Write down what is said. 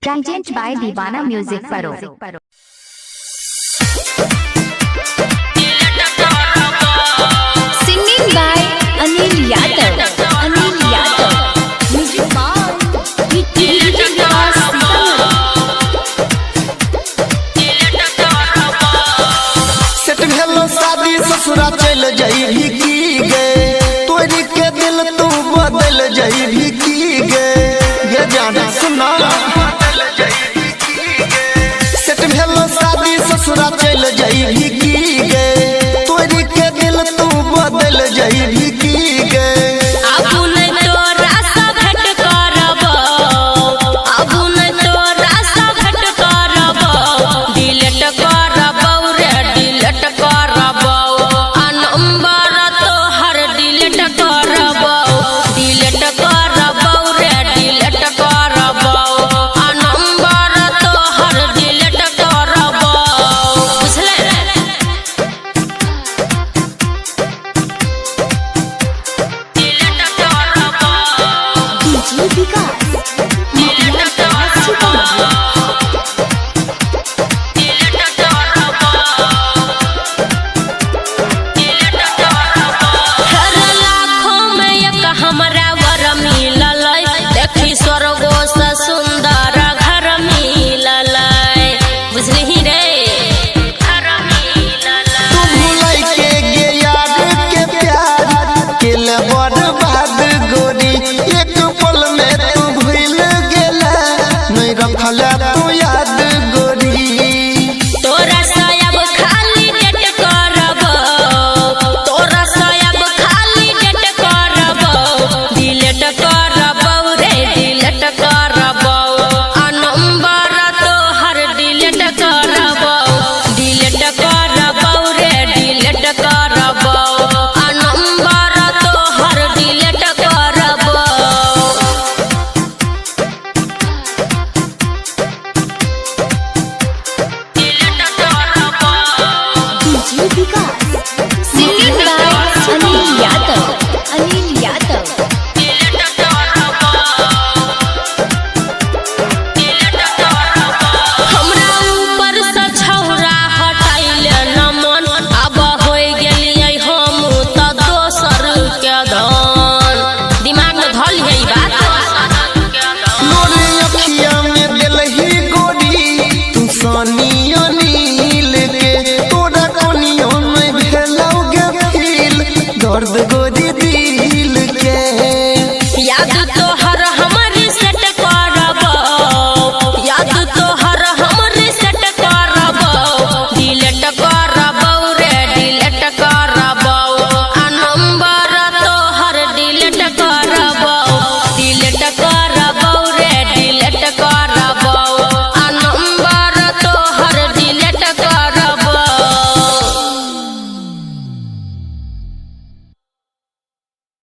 Present by Divana Music Paro. Singing by Anil Yadav. Anil Yadav. Music set भेलो शादी ससुरा चल जाई भी की गे तोरी के दिल तू बदल जाई भी की गे ये जाने सुना सेट भेलो शादी ससुरा चल जाई भी की गे तोरी के दिल तू बदल जाई भी की गे